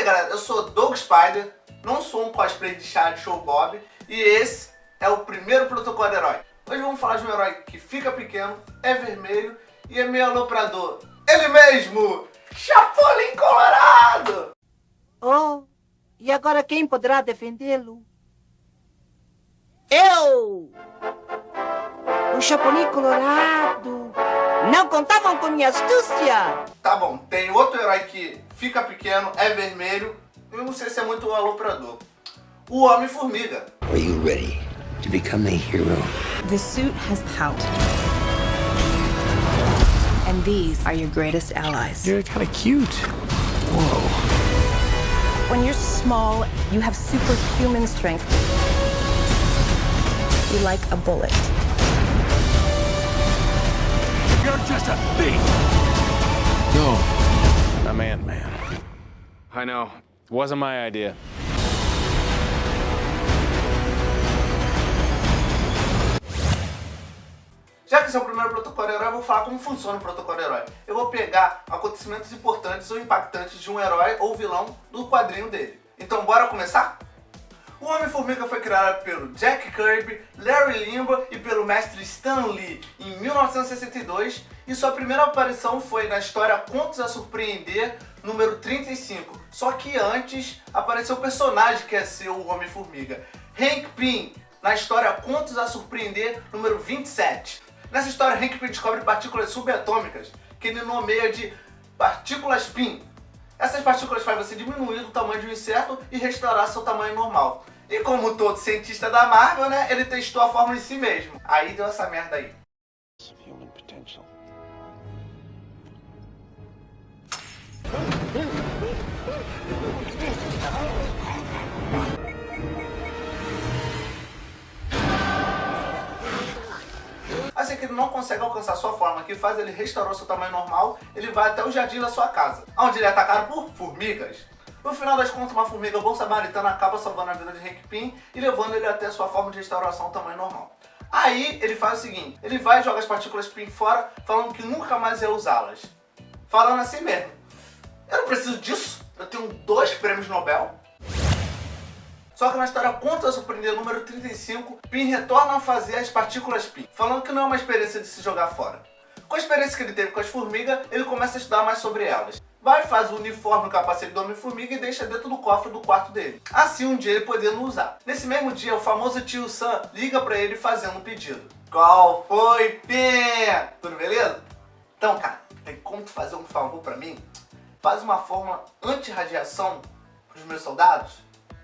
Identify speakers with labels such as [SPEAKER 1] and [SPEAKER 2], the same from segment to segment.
[SPEAKER 1] aí galera, eu sou Doug Spider, não sou um cosplay de Chad Show Bob e esse é o primeiro protocolo herói. Hoje vamos falar de um herói que fica pequeno, é vermelho e é meio aloprador. Ele mesmo, Chapolin Colorado!
[SPEAKER 2] Oh, e agora quem poderá defendê-lo? Eu! O Chapolin Colorado! Não contavam com minha astúcia!
[SPEAKER 1] Tá bom, tem outro herói que fica pequeno, é vermelho, eu não sei se é muito aloprador. O Homem-Formiga.
[SPEAKER 3] Are you ready to become the hero?
[SPEAKER 4] The suit has pout. And these are your greatest allies.
[SPEAKER 3] You're kind of cute. Whoa.
[SPEAKER 4] When you're small, you have superhuman strength. You're like a bullet.
[SPEAKER 3] You're just a thief. No, I'm Ant-Man.
[SPEAKER 5] I know. Wasn't my idea.
[SPEAKER 1] Já que esse é o primeiro protocolo herói, eu vou falar como funciona o protocolo herói. Eu vou pegar acontecimentos importantes ou impactantes de um herói ou vilão do quadrinho dele. Então bora começar? O Homem-Formiga foi criado pelo Jack Kirby, Larry Limbaugh e pelo mestre Stan Lee em 1962 e sua primeira aparição foi na história Contos a Surpreender, número 35. Só que antes apareceu o personagem que ia ser o Homem-Formiga, Hank Pym, na história Contos a Surpreender, número 27. Nessa história, Hank Pym descobre partículas subatômicas que ele nomeia de partículas Pym. Essas partículas fazem você diminuir o tamanho de um inseto e restaurar seu tamanho normal. E como todo cientista da Marvel, né, ele testou a fórmula em si mesmo. Aí deu essa merda aí.
[SPEAKER 3] Human potential.
[SPEAKER 1] Assim que ele não consegue alcançar sua forma, que faz ele restaurar o seu tamanho normal, ele vai até o jardim da sua casa, onde ele é atacado por formigas. No final das contas, uma formiga bom samaritana acaba salvando a vida de Hank Pym e levando ele até a sua forma de restauração ao tamanho normal. Aí ele faz o seguinte, ele vai e joga as partículas Pym fora, falando que nunca mais ia usá-las. Falando assim mesmo, eu não preciso disso, eu tenho 2 prêmios Nobel. Só que na história Contos a Surpreender, número 35, Pym retorna a fazer as partículas Pym, falando que não é uma experiência de se jogar fora. Com a experiência que ele teve com as formigas, ele começa a estudar mais sobre elas. Vai, faz o uniforme e o capacete do Homem-Formiga e deixa dentro do cofre do quarto dele. Assim um dia ele podendo usar. Nesse mesmo dia, o famoso tio Sam liga pra ele fazendo um pedido. Qual foi, Pym? Tudo beleza? Então, cara, tem como tu fazer um favor pra mim? Faz uma fórmula anti-radiação pros meus soldados?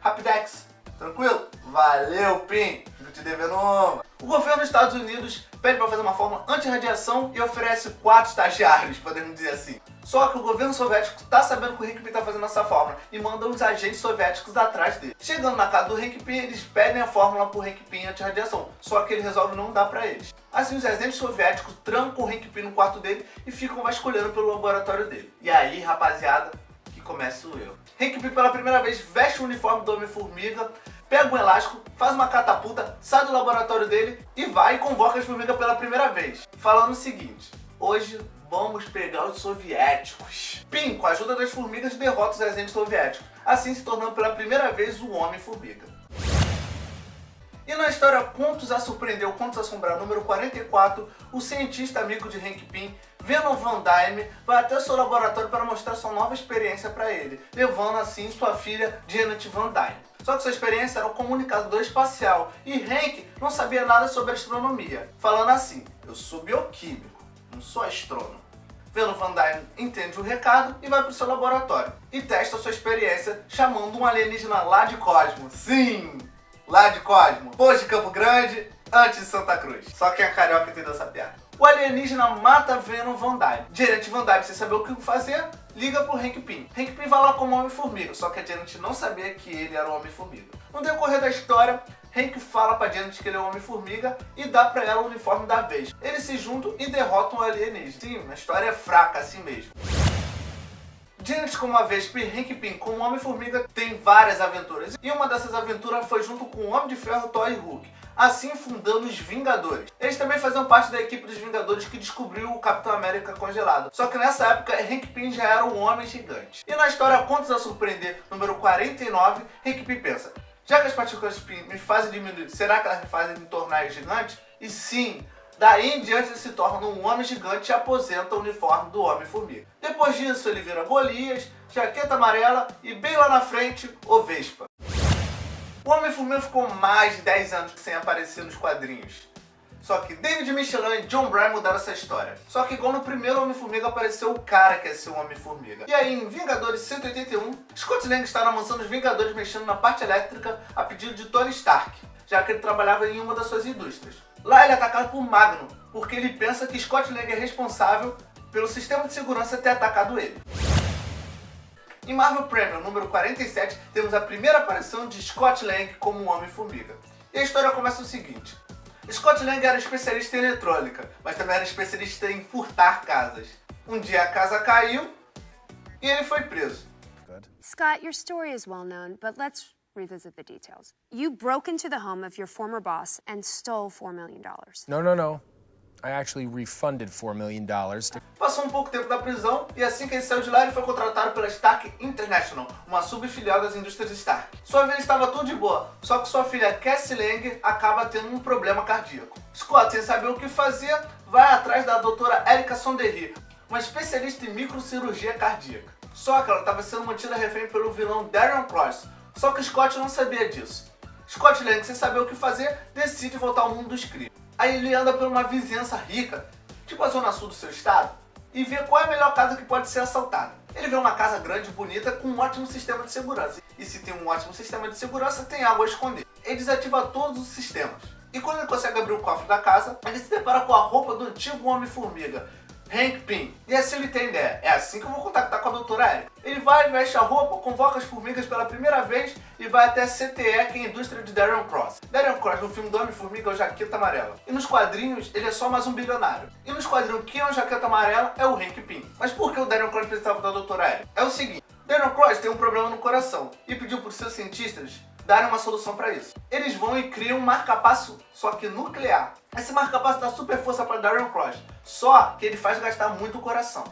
[SPEAKER 1] Rapidex, tranquilo? Valeu, Pym, fico te devendo uma. O governo dos Estados Unidos pede para fazer uma fórmula anti-radiação e oferece 4 estagiários, podemos dizer assim. Só que o governo soviético tá sabendo que o Hank Pym tá fazendo essa fórmula e manda os agentes soviéticos atrás dele. Chegando na casa do Hank Pym, eles pedem a fórmula pro Hank Pym anti-radiação, só que ele resolve não dar pra eles. Assim, os agentes soviéticos trancam o Hank Pym no quarto dele e ficam vasculhando pelo laboratório dele. E aí, rapaziada, que começa o erro. Hank Pym pela primeira vez veste o uniforme do Homem-Formiga, pega um elástico, faz uma catapulta, sai do laboratório dele e vai e convoca as formigas pela primeira vez. Falando o seguinte, hoje vamos pegar os soviéticos. Pym, com a ajuda das formigas, derrota os agentes soviéticos, assim se tornando pela primeira vez o Homem-Formiga. E na história Contos a Surpreender, Contos a Assombrar, número 44, o cientista amigo de Hank Pym, Venom Van Dyne, vai até seu laboratório para mostrar sua nova experiência para ele, levando assim sua filha Janet Van Dyne. Só que sua experiência era um comunicador espacial e Hank não sabia nada sobre astronomia, falando assim, eu sou bioquímico, não sou astrônomo. Venom Van Dyne entende o recado e vai para o seu laboratório e testa sua experiência chamando um alienígena lá de Cosmo. Sim! Lá de Cosmo, depois de Campo Grande, antes de Santa Cruz. Só quem é carioca entendeu essa piada. O alienígena mata Venom Van Dyne. Janet Van Dyne, sem saber o que fazer, liga pro Hank Pym. Hank Pym vai lá como Homem-Formiga, só que a Janet não sabia que ele era o Homem-Formiga. No decorrer da história, Hank fala pra Janet que ele é o Homem-Formiga e dá pra ela o uniforme da vez. Eles se juntam e derrotam o alienígena. Sim, a história é fraca assim mesmo. Janet como a Vespa e Hank Pym como Homem-Formiga têm várias aventuras. E uma dessas aventuras foi junto com o Homem de Ferro, Thor e Hulk, assim fundando os Vingadores. Eles também faziam parte da equipe dos Vingadores que descobriu o Capitão América congelado. Só que nessa época, Hank Pym já era um homem gigante. E na história Contos a Surpreender, número 49, Hank Pym pensa: já que as partículas Pym me fazem diminuir, será que elas me fazem me tornar gigante? E sim, daí em diante ele se torna um homem gigante e aposenta o uniforme do Homem-Formiga. Depois disso ele vira Golias, Jaqueta Amarela e bem lá na frente, o Vespa. O Homem-Formiga ficou mais de 10 anos sem aparecer nos quadrinhos. Só que David Michelin e John Byrne mudaram essa história. Só que igual no primeiro Homem-Formiga apareceu o cara que ia ser o Homem-Formiga. E aí em Vingadores 181, Scott Lang está na mansão dos Vingadores mexendo na parte elétrica a pedido de Tony Stark, já que ele trabalhava em uma das suas indústrias. Lá ele é atacado por Magnum, porque ele pensa que Scott Lang é responsável pelo sistema de segurança ter atacado ele. Em Marvel Premium número 47, temos a primeira aparição de Scott Lang como Homem-Formiga. E a história começa o seguinte: Scott Lang era especialista em eletrônica, mas também era especialista em furtar casas. Um dia a casa caiu e ele foi preso.
[SPEAKER 6] Scott, your story is well known, but let's revisit the details. You broke into the home of your former boss and stole $4 million.
[SPEAKER 7] No. I actually refunded $4 million.
[SPEAKER 1] Passou um pouco tempo da prisão e assim que ele saiu de lá ele foi contratado pela Stark International, uma subfilial das indústrias Stark. Sua vida estava tudo de boa, só que sua filha Cassie Lang acaba tendo um problema cardíaco. Scott, sem saber o que fazer, vai atrás da doutora Erica Sondery, uma especialista em microcirurgia cardíaca. Só que ela estava sendo mantida refém pelo vilão Darren Cross, só que Scott não sabia disso. Scott Lang, sem saber o que fazer, decide voltar ao mundo dos crimes. Aí ele anda por uma vizinhança rica, tipo a zona sul do seu estado, e vê qual é a melhor casa que pode ser assaltada. Ele vê uma casa grande e bonita com um ótimo sistema de segurança. E se tem um ótimo sistema de segurança, tem algo a esconder. Ele desativa todos os sistemas. E quando ele consegue abrir o cofre da casa, ele se depara com a roupa do antigo Homem-Formiga, Hank Pym. E assim ele tem ideia: é assim que eu vou contactar com a doutora Eric. Ele vai, veste a roupa, convoca as formigas pela primeira vez e vai até a CTE, que é a indústria de Darren Cross. Darren Cross no filme do Homem-Formiga é o Jaqueta Amarela. E nos quadrinhos ele é só mais um bilionário. E nos quadrinhos quem é o Jaqueta Amarela é o Hank Pym. Mas por que o Darren Cross precisava da doutora Eric? É o seguinte: Darren Cross tem um problema no coração e pediu para os seus cientistas darem uma solução para isso. Eles vão e criam um marca-passo, só que nuclear. Esse marca-passo dá super força para Darren Cross, só que ele faz gastar muito o coração.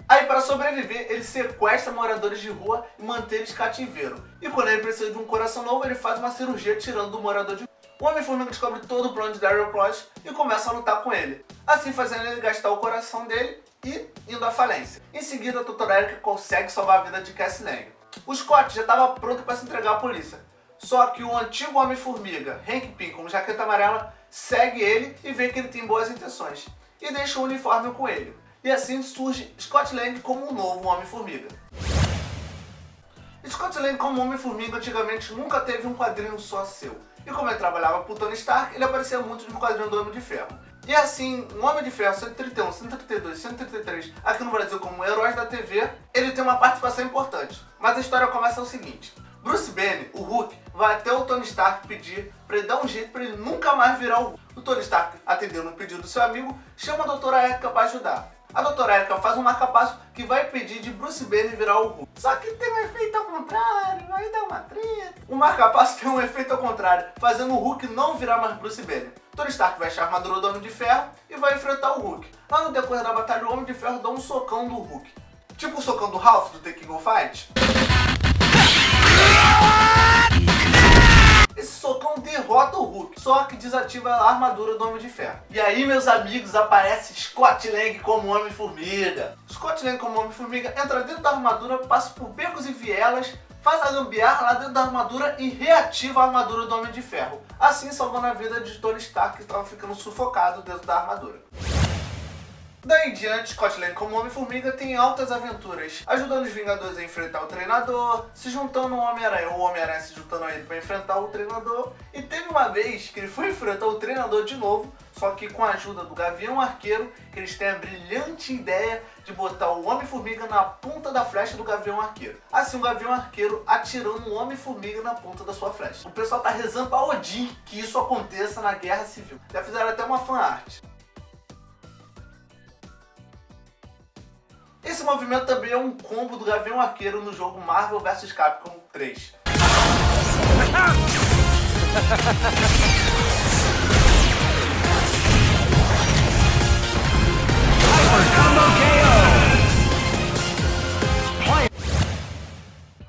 [SPEAKER 1] Aí, para sobreviver, ele sequestra moradores de rua e mantém eles cativeiro. E quando ele precisa de um coração novo, ele faz uma cirurgia tirando do morador de rua. O Homem-Formiga descobre todo o plano de Darren Cross e começa a lutar com ele, assim fazendo ele gastar o coração dele e indo à falência. Em seguida, a doutora Eric consegue salvar a vida de Cassie Lang. O Scott já estava pronto para se entregar à polícia. Só que o antigo Homem-Formiga, Hank Pym, com Jaqueta Amarela, segue ele e vê que ele tem boas intenções. E deixa o uniforme com ele. E assim surge Scott Lang como um novo Homem-Formiga. Scott Lang como Homem-Formiga antigamente nunca teve um quadrinho só seu. E como ele trabalhava pro Tony Stark, ele aparecia muito no quadrinho do Homem de Ferro. E assim, o Homem de Ferro 131, 132, 133, aqui no Brasil como Heróis da TV, ele tem uma participação importante. Mas a história começa o seguinte: Bruce Banner, o Hulk, vai até o Tony Stark pedir para ele dar um jeito para ele nunca mais virar o Hulk. O Tony Stark, atendendo o pedido do seu amigo, chama a doutora Erica para ajudar. A doutora Erica faz um marca-passo que vai impedir de Bruce Banner virar o Hulk. Só que tem um efeito ao contrário, aí dá uma treta. O marca-passo tem um efeito ao contrário, fazendo o Hulk não virar mais Bruce Banner. Tony Stark veste a armadura do Homem de Ferro e vai enfrentar o Hulk. Lá no decorrer da batalha, o Homem de Ferro dá um socão do Hulk. Tipo o socão do Ralph do The King of Fighters. Esse socão derrota o Hulk, só que desativa a armadura do Homem de Ferro. E aí, meus amigos, aparece Scott Lang como Homem-Formiga. Scott Lang como Homem-Formiga entra dentro da armadura, passa por becos e vielas, faz a gambiarra lá dentro da armadura e reativa a armadura do Homem de Ferro, assim salvando a vida de Tony Stark, que estava ficando sufocado dentro da armadura. Daí em diante, Scott Lang como Homem-Formiga tem altas aventuras, ajudando os Vingadores a enfrentar o treinador, se juntando ao Homem-Aranha, ou o Homem-Aranha se juntando a ele para enfrentar o treinador. E teve uma vez que ele foi enfrentar o treinador de novo, só que com a ajuda do Gavião Arqueiro, que eles têm a brilhante ideia de botar o Homem-Formiga na ponta da flecha do Gavião Arqueiro. Assim, o Gavião Arqueiro atirando o Homem-Formiga na ponta da sua flecha. O pessoal tá rezando para Odin que isso aconteça na Guerra Civil. Já fizeram até uma fanart. Esse Esse movimento também é um combo do Gavião Arqueiro no jogo Marvel vs Capcom 3.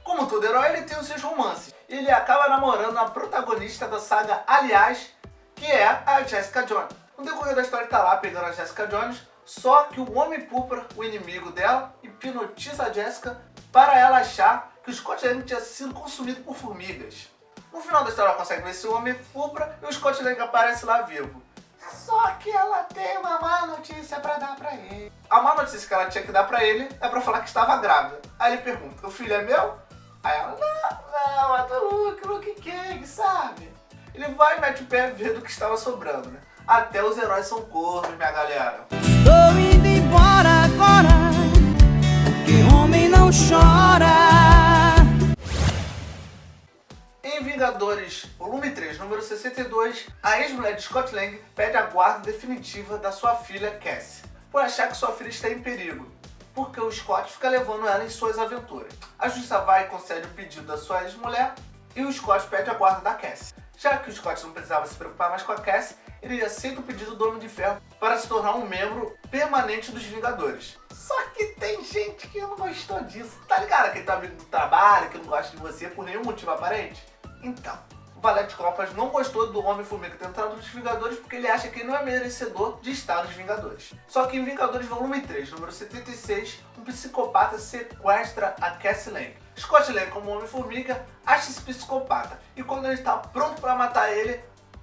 [SPEAKER 1] Como todo herói, ele tem os seus romances. Ele acaba namorando a protagonista da saga Aliás, que é a Jessica Jones. No decorrer da história, ele tá lá pegando a Jessica Jones, só que o Homem Púrpura, o inimigo dela, hipnotiza a Jessica para ela achar que o Scott Lang tinha sido consumido por formigas. No final da história, ela consegue vencer o Homem Púrpura e o Scott Lang aparece lá vivo. Só que ela tem uma má notícia pra dar pra ele. A má notícia que ela tinha que dar pra ele é pra falar que estava grávida. Aí ele pergunta, o filho é meu? Aí ela, não, é do Luke Cage, sabe? Ele vai e mete o pé vendo o que estava sobrando, né? Até os heróis são cornos, minha galera.
[SPEAKER 2] Tô indo embora agora, que homem não chora.
[SPEAKER 1] Em Vingadores Volume 3, número 62, a ex-mulher de Scott Lang pede a guarda definitiva da sua filha Cassie, por achar que sua filha está em perigo, porque o Scott fica levando ela em suas aventuras. A justiça vai e concede o pedido da sua ex-mulher e o Scott pede a guarda da Cassie. Já que o Scott não precisava se preocupar mais com a Cassie, ele aceita o pedido do Homem de Ferro para se tornar um membro permanente dos Vingadores. Só que tem gente que não gostou disso. Tá ligado? Aquele teu amigo do trabalho que não gosta de você por nenhum motivo aparente? Então, o Valete Copas não gostou do Homem-Formiga ter entrado nos Vingadores porque ele acha que ele não é merecedor de estar nos Vingadores. Só que em Vingadores Volume 3, número 76, um psicopata sequestra a Cassie Lang. Scott Lang, como Homem-Formiga, acha esse psicopata e quando ele está pronto para matar ele,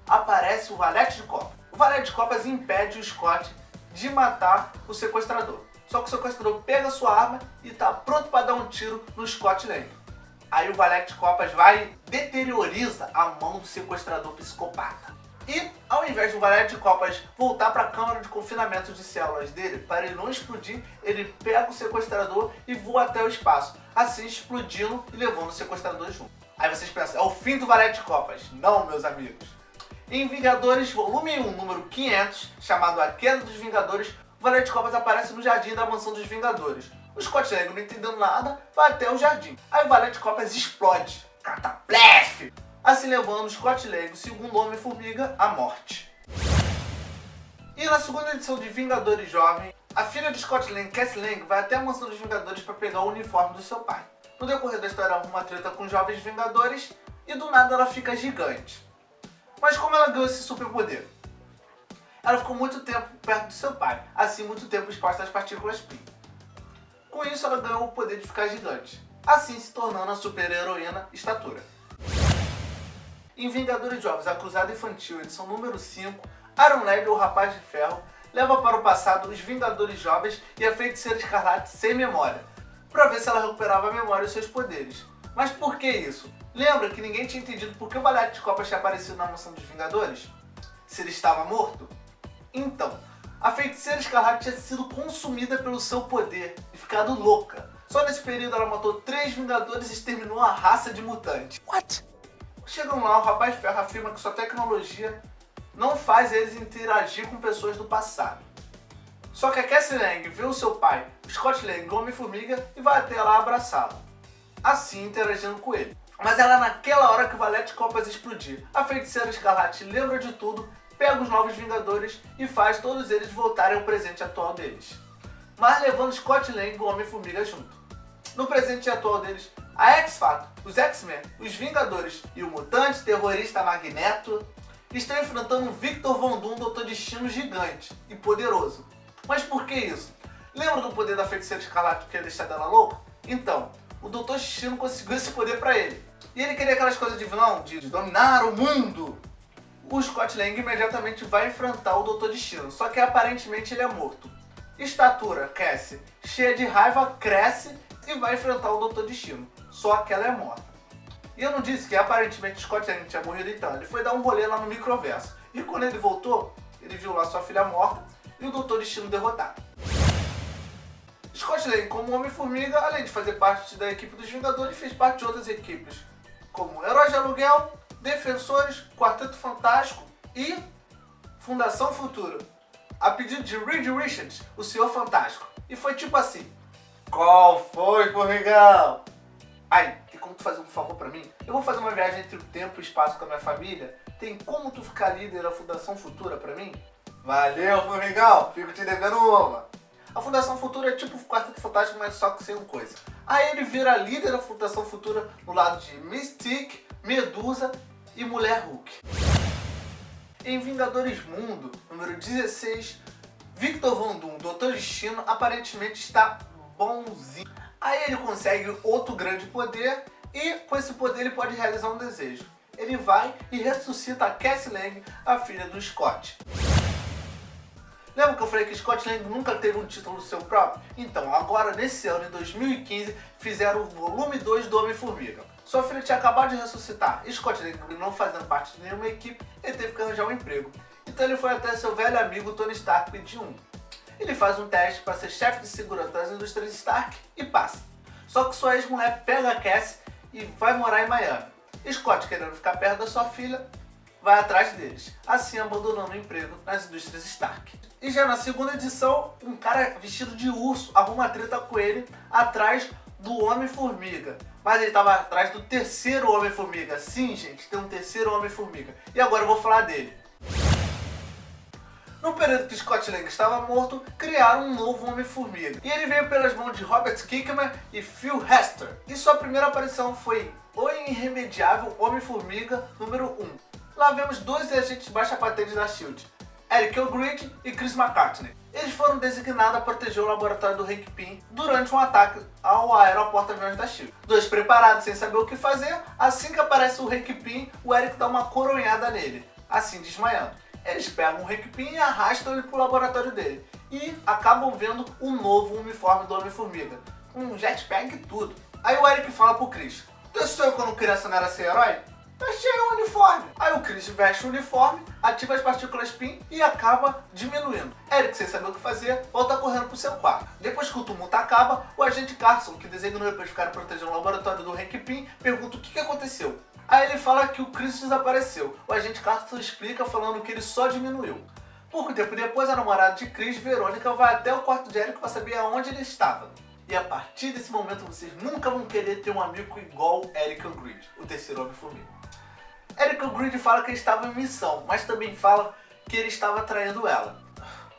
[SPEAKER 1] aparece o Valete de Copas. O Valete de Copas impede o Scott de matar o sequestrador. Só que o sequestrador pega sua arma e está pronto para dar um tiro no Scott Lang. Aí o Valete de Copas vai e deterioriza a mão do sequestrador psicopata. E ao invés do Valete de Copas voltar para a câmara de confinamento de células dele, para ele não explodir, ele pega o sequestrador e voa até o espaço, assim explodindo e levando o sequestrador junto. Aí vocês pensam, é o fim do Valete de Copas. Não, meus amigos. Em Vingadores Volume 1, número 500, chamado A Queda dos Vingadores, o Valete de Copas aparece no jardim da mansão dos Vingadores. O Scott Lang, não entendendo nada, vai até o jardim. Aí o Valete de Copas explode. Cataplefe! Assim levando o Scott Lang, o segundo Homem-Formiga, à morte. E na segunda edição de Vingadores Jovem, a filha de Scott Lang, Cassie Lang, vai até a mansão dos Vingadores para pegar o uniforme do seu pai. No decorrer da história, arruma uma treta com os jovens Vingadores e do nada ela fica gigante. Mas como ela ganhou esse superpoder? Ela ficou muito tempo perto do seu pai, assim muito tempo exposta às partículas Pi. Com isso, ela ganhou o poder de ficar gigante, assim se tornando a super-heroína Estatura. Em Vingadores Jovens, a Cruzada Infantil, edição número 5, Iron Lad, o Rapaz de Ferro, leva para o passado os Vingadores Jovens e a Feiticeira Escarlate sem memória, para ver se ela recuperava a memória e seus poderes. Mas por que isso? Lembra que ninguém tinha entendido por que o Valete de Copas tinha aparecido na mansão dos Vingadores? Se ele estava morto? Então, a Feiticeira Escarlate tinha sido consumida pelo seu poder e ficado louca. Só nesse período ela matou 3 Vingadores e exterminou a raça de mutantes.
[SPEAKER 2] What?
[SPEAKER 1] Chegam lá, o Rapaz de Ferro afirma que sua tecnologia não faz eles interagir com pessoas do passado. Só que a Cassie Lang vê o seu pai, o Scott Lang, o Homem-Formiga, e vai até lá abraçá-lo, assim interagindo com ele. Mas ela naquela hora que o Valete de Copas explodir. A Feiticeira Escarlate lembra de tudo, pega os novos Vingadores e faz todos eles voltarem ao presente atual deles, mas levando Scott Lang e o Homem-Formiga junto. No presente atual deles, a X-Factor, os X-Men, os Vingadores e o mutante terrorista Magneto estão enfrentando um Victor Von Doom, Doutor Destino gigante e poderoso. Mas por que isso? Lembra do poder da Feiticeira Escarlate que ia deixar dela louca? Então, o Doutor Destino conseguiu esse poder pra ele. E ele queria aquelas coisas de vilão, de dominar o mundo. O Scott Lang imediatamente vai enfrentar o Doutor Destino, só que aparentemente ele é morto. Estatura, Cassie, cheia de raiva, cresce e vai enfrentar o Doutor Destino, só que ela é morta. E eu não disse que aparentemente Scott Lang tinha morrido então, ele foi dar um rolê lá no microverso. E quando ele voltou, ele viu lá sua filha morta e o Doutor Destino derrotado. Scott Lang, como Homem-Formiga, além de fazer parte da equipe dos Vingadores, fez parte de outras equipes, como Heróis de Aluguel, Defensores, Quarteto Fantástico e Fundação Futuro, a pedido de Reed Richards, o Senhor Fantástico. E foi tipo assim: Qual foi, formigão? Ai, tem como tu fazer um favor pra mim? Eu vou fazer uma viagem entre o tempo e o espaço com a minha família. Tem como tu ficar líder da Fundação Futura pra mim? Valeu, formigão! Fico te devendo uma. A Fundação Futura é tipo o Quarteto Fantástico, mas só que sem uma coisa. Aí ele vira líder da Fundação Futura no lado de Mystique, Medusa e Mulher Hulk. Em Vingadores Mundo, número 16, Victor Von Doom, Doutor Destino, aparentemente está bonzinho. Aí ele consegue outro grande poder e com esse poder ele pode realizar um desejo. Ele vai e ressuscita a Cassie Lang, a filha do Scott. Lembra que eu falei que Scott Lang nunca teve um título seu próprio? Então, agora nesse ano, em 2015, fizeram o volume 2 do Homem-Formiga. Sua filha tinha acabado de ressuscitar e Scott Lang, não fazendo parte de nenhuma equipe, ele teve que arranjar um emprego. Então ele foi até seu velho amigo Tony Stark pedir um. Ele faz um teste para ser chefe de segurança das indústrias Stark e passa. Só que sua ex-mulher pega a Cassie e vai morar em Miami. Scott, querendo ficar perto da sua filha, vai atrás deles, assim abandonando o emprego nas indústrias Stark. E já na segunda edição, um cara vestido de urso arruma treta com ele atrás do Homem-Formiga. Mas ele estava atrás do terceiro Homem-Formiga. Sim, gente, tem um terceiro Homem-Formiga. E agora eu vou falar dele. No período que Scott Lang estava morto, criaram um novo Homem-Formiga. E ele veio pelas mãos de Robert Kirkman e Phil Hester. E sua primeira aparição foi O Irremediável Homem-Formiga número 1. Lá vemos dois agentes baixa-patente da SHIELD, Eric O'Grady e Chris McCartney. Eles foram designados a proteger o laboratório do Hank Pym durante um ataque ao aeroporto-aviões da SHIELD. Dois preparados sem saber o que fazer, assim que aparece o Hank Pym, o Eric dá uma coronhada nele, assim desmaiando. Eles pegam o Hank Pym e arrastam ele para o laboratório dele. E acabam vendo o novo uniforme do Homem-Formiga, com um jetpack e tudo. Aí o Eric fala pro Chris: "Tu sonhou quando criança não era ser herói? Veste o uniforme." Aí o Chris veste o uniforme, ativa as partículas PIN e acaba diminuindo. Eric, sem saber o que fazer, volta correndo pro seu quarto. Depois que o tumulto acaba, o agente Carson, que designou ele para ficar protegendo o laboratório do Hank Pym, pergunta o que aconteceu. Aí ele fala que o Chris desapareceu. O agente Carson explica falando que ele só diminuiu. Pouco tempo depois, a namorada de Chris, Verônica, vai até o quarto de Eric para saber aonde ele estava. E a partir desse momento, vocês nunca vão querer ter um amigo igual Eric O'Grady, o terceiro Homem-Formiga. Eric O'Grady fala que ele estava em missão, mas também fala que ele estava traindo ela.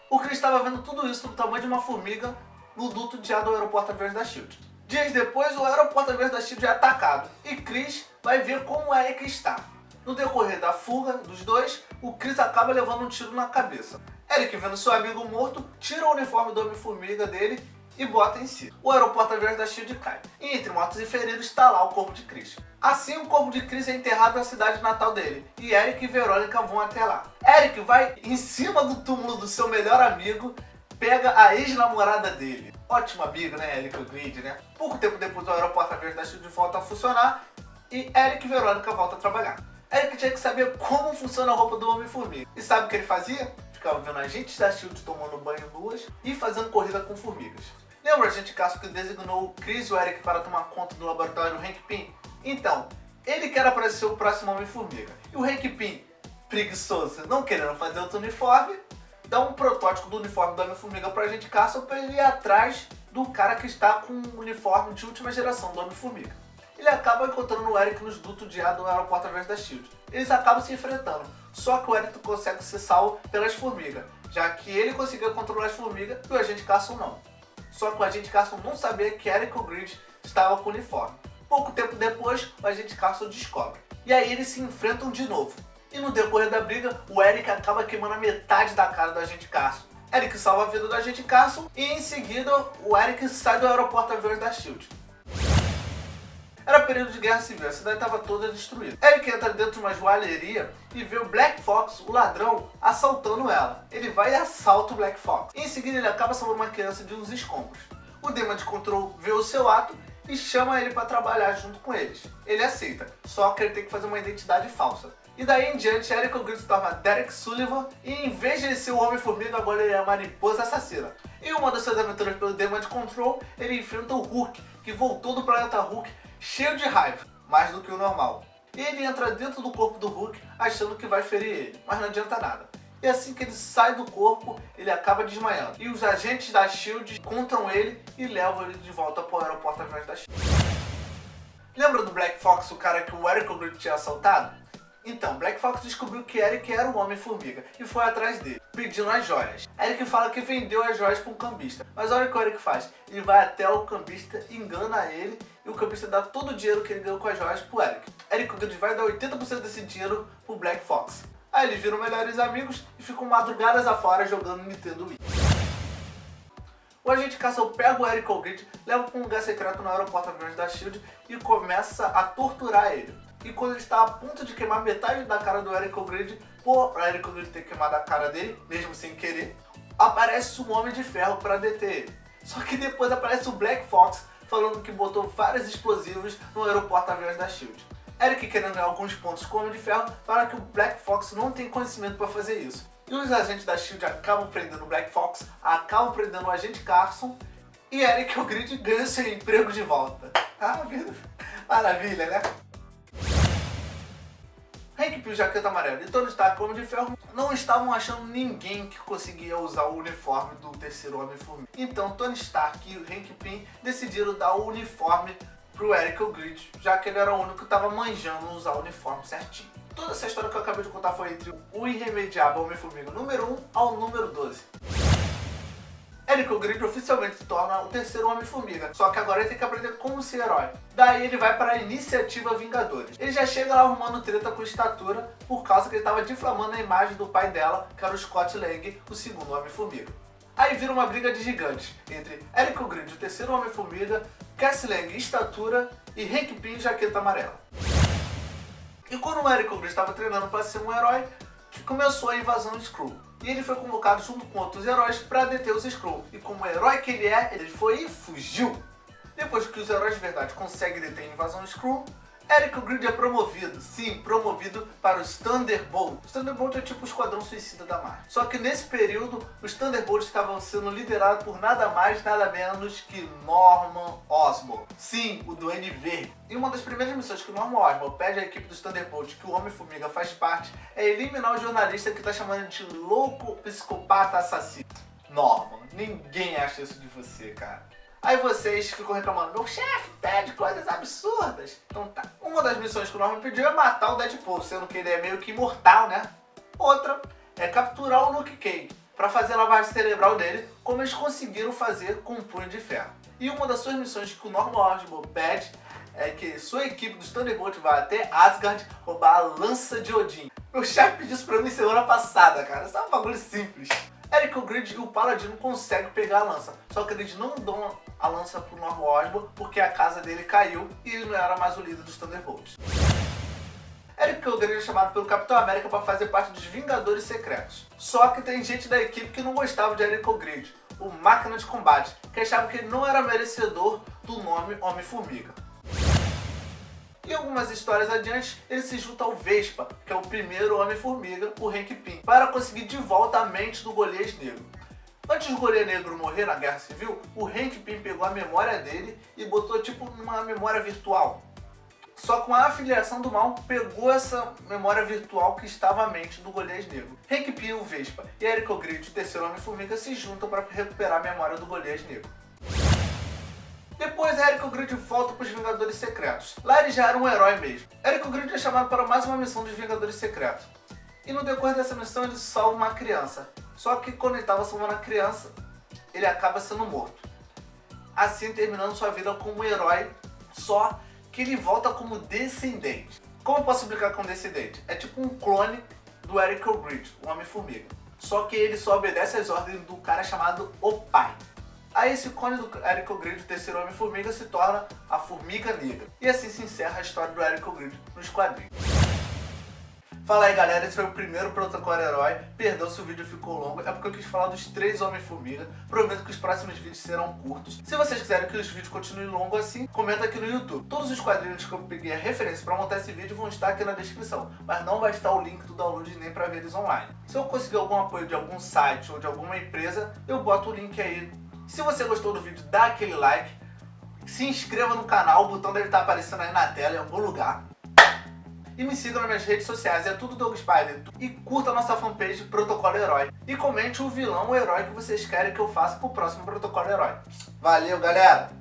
[SPEAKER 1] O Chris estava vendo tudo isso no tamanho de uma formiga no duto de ar do aeroporto-aviões da SHIELD. Dias depois, o aeroporto-aviões da SHIELD é atacado e Chris vai ver como o Eric está. No decorrer da fuga dos dois, o Chris acaba levando um tiro na cabeça. Eric, vendo seu amigo morto, tira o uniforme do Homem-Formiga dele e bota em si. O aeroporto-aviões da SHIELD cai. E entre mortos e feridos está lá o corpo de Chris. Assim, o corpo de Chris é enterrado na cidade natal dele. E Eric e Verônica vão até lá. Eric vai em cima do túmulo do seu melhor amigo, pega a ex-namorada dele. Ótimo amigo, né, Eric O'Grady, né? Pouco tempo depois, o aeroporto-aviões da SHIELD volta a funcionar e Eric e Verônica voltam a trabalhar. Eric tinha que saber como funciona a roupa do Homem-Formiga. E sabe o que ele fazia? Ficava vendo agentes da SHIELD tomando banho nuas e fazendo corrida com formigas. Lembra a gente Carson que designou o Chris e o Eric para tomar conta do laboratório do Hank Pym? Então, ele quer aparecer o próximo Homem-Formiga. E o Hank Pym, preguiçoso, não querendo fazer outro uniforme, dá um protótipo do uniforme do Homem-Formiga para a gente Carson para ele ir atrás do cara que está com o uniforme de última geração do Homem-Formiga. Ele acaba encontrando o Eric nos dutos de ar do aeroporto-aviões da SHIELD. Eles acabam se enfrentando, só que o Eric consegue ser salvo pelas formigas, já que ele conseguiu controlar as formigas e o agente Carson não. Só que o agente Carson não sabia que Eric O'Grady estava com o uniforme. Pouco tempo depois, o agente Carson descobre. E aí eles se enfrentam de novo. E no decorrer da briga, o Eric acaba queimando a metade da cara do agente Carson. Eric salva a vida do agente Carson e em seguida o Eric sai do aeroporto-aviões da SHIELD. Era período de guerra civil, a cidade estava toda destruída. Eric entra dentro de uma joalheria e vê o Black Fox, o ladrão, assaltando ela. Ele vai e assalta o Black Fox. Em seguida ele acaba salvando uma criança de uns escombros. O Damage Control vê o seu ato e chama ele para trabalhar junto com eles. Ele aceita, só que ele tem que fazer uma identidade falsa. E daí em diante, Eric O'Grady se torna Derek Sullivan e em vez de ser o Homem-Formiga, agora ele é a mariposa assassina. Em uma das suas aventuras pelo Damage Control, ele enfrenta o Hulk, que voltou do planeta Hulk cheio de raiva, mais do que o normal. E ele entra dentro do corpo do Hulk achando que vai ferir ele, mas não adianta nada. E assim que ele sai do corpo, ele acaba desmaiando. E os agentes da SHIELD encontram ele e levam ele de volta para o aeroporto aviões da SHIELD. Lembra do Black Fox, o cara que o Eric O'Grady tinha assaltado? Então, Black Fox descobriu que Eric era o Homem-Formiga e foi atrás dele, pedindo as joias. Eric fala que vendeu as joias para um cambista, mas olha o que o Eric faz. Ele vai até o cambista, engana ele e o cambista dá todo o dinheiro que ele ganhou com as joias pro Eric. Eric O'Grady vai dar 80% desse dinheiro pro Black Fox. Aí eles viram melhores amigos e ficam madrugadas afora jogando Nintendo Wii. O agente Castle pega o Eric O'Grady, leva para um lugar secreto no aeroporto aviões da SHIELD e começa a torturar ele. E quando ele está a ponto de queimar metade da cara do Eric O'Grady, por Eric O'Grady ter queimado a cara dele, mesmo sem querer, aparece um Homem de Ferro para deter ele. Só que depois aparece o Black Fox falando que botou vários explosivos no aeroporto aviões da SHIELD. Eric, querendo ganhar alguns pontos com o Homem de Ferro, fala que o Black Fox não tem conhecimento para fazer isso. E os agentes da SHIELD acabam prendendo o Black Fox, acabam prendendo o agente Carson, e Eric O'Grady ganha seu emprego de volta. Ah, maravilha, né? Hank Pym, Jaqueta Amarela e Tony Stark, Homem de Ferro, não estavam achando ninguém que conseguia usar o uniforme do terceiro Homem-Formiga. Então Tony Stark e o Hank Pym decidiram dar o uniforme pro Eric O'Grady, já que ele era o único que estava manjando usar o uniforme certinho. Toda essa história que eu acabei de contar foi entre o irremediável Homem-Formiga número 1 ao número 12. Eric O'Grady oficialmente se torna o terceiro Homem-Formiga, só que agora ele tem que aprender como ser herói. Daí ele vai para a Iniciativa Vingadores. Ele já chega lá arrumando treta com Estatura por causa que ele estava difamando a imagem do pai dela, que era o Scott Lang, o segundo Homem-Formiga. Aí vira uma briga de gigantes entre Eric O'Grady, o terceiro Homem-Formiga, Cassie Lang, Estatura e Hank Pym, Jaqueta Amarela. E quando o Eric O'Grady estava treinando para ser um herói, começou a invasão Skrull. E ele foi convocado junto com outros heróis para deter os Skrull. E como herói que ele é, ele foi e fugiu. Depois que os heróis de verdade conseguem deter a invasão Skrull, Eric O'Grady é promovido, sim, promovido para os Thunderbolts. Os Thunderbolts é tipo o Esquadrão Suicida da Marvel. Só que nesse período, os Thunderbolts estavam sendo liderados por nada mais, nada menos que Norman Osborn. Sim, o Duende Verde. E uma das primeiras missões que o Norman Osborn pede à equipe dos Thunderbolts, que o Homem-Formiga faz parte, é eliminar o jornalista que está chamando de louco psicopata assassino. Norman, ninguém acha isso de você, cara. Aí vocês ficam reclamando, meu chefe pede coisas absurdas. Então tá. Uma das missões que o Norman pediu é matar o Deadpool, sendo que ele é meio que imortal, né? Outra é capturar o Luke Cage, para fazer a lavagem cerebral dele, como eles conseguiram fazer com o Punho de Ferro. E uma das suas missões que o Norman Osborn pede é que sua equipe dos Thunderbolts vá até Asgard roubar a lança de Odin. Meu chefe pediu isso pra mim semana passada, cara. Isso é um bagulho simples. Eric O'Grady e o Paladino conseguem pegar a lança, só que eles não dão a lança pro Norman Osborn porque a casa dele caiu e ele não era mais o líder dos Thunderbolts. Eric O'Grady é chamado pelo Capitão América para fazer parte dos Vingadores Secretos. Só que tem gente da equipe que não gostava de Eric O'Grady, o Máquina de Combate, que achava que ele não era merecedor do nome Homem-Formiga. E algumas histórias adiante, ele se junta ao Vespa, que é o primeiro Homem-Formiga, o Hank Pym, para conseguir de volta a mente do Golias Negro. Antes do Golias Negro morrer na Guerra Civil, o Hank Pym pegou a memória dele e botou tipo uma memória virtual. Só com a afiliação do mal, pegou essa memória virtual que estava a mente do Golias Negro. Hank Pym, o Vespa, e Eric O'Grady, o terceiro Homem-Formiga, se juntam para recuperar a memória do Golias Negro. Depois, Eric O'Grady volta para os Vingadores Secretos. Lá ele já era um herói mesmo. Eric O'Grady é chamado para mais uma missão dos Vingadores Secretos. E no decorrer dessa missão ele salva uma criança. Só que quando ele estava salvando a criança, ele acaba sendo morto. Assim terminando sua vida como um herói, só que ele volta como descendente. Como eu posso explicar com descendente? É tipo um clone do Eric O'Grady, o Homem-Formiga. Só que ele só obedece às ordens do cara chamado O Pai. Aí esse clone do Eric O'Grady, o terceiro Homem-Formiga, se torna a Formiga Negra. E assim se encerra a história do Eric O'Grady nos quadrinhos. Fala aí galera, esse foi o primeiro Protocolo Herói. Perdão se o vídeo ficou longo, é porque eu quis falar dos 3 Homem-Formiga. Prometo que os próximos vídeos serão curtos. Se vocês quiserem que os vídeos continuem longos assim, comenta aqui no YouTube. Todos os quadrinhos que eu peguei a referência para montar esse vídeo vão estar aqui na descrição, mas não vai estar o link do download nem para ver eles online. Se eu conseguir algum apoio de algum site ou de alguma empresa, eu boto o link aí. Se você gostou do vídeo, dá aquele like, se inscreva no canal, o botão dele tá aparecendo aí na tela em algum lugar. E me sigam nas minhas redes sociais, é tudo Doug Spider. E curta a nossa fanpage Protocolo Herói. E comente o vilão ou herói que vocês querem que eu faça pro próximo Protocolo Herói. Valeu, galera!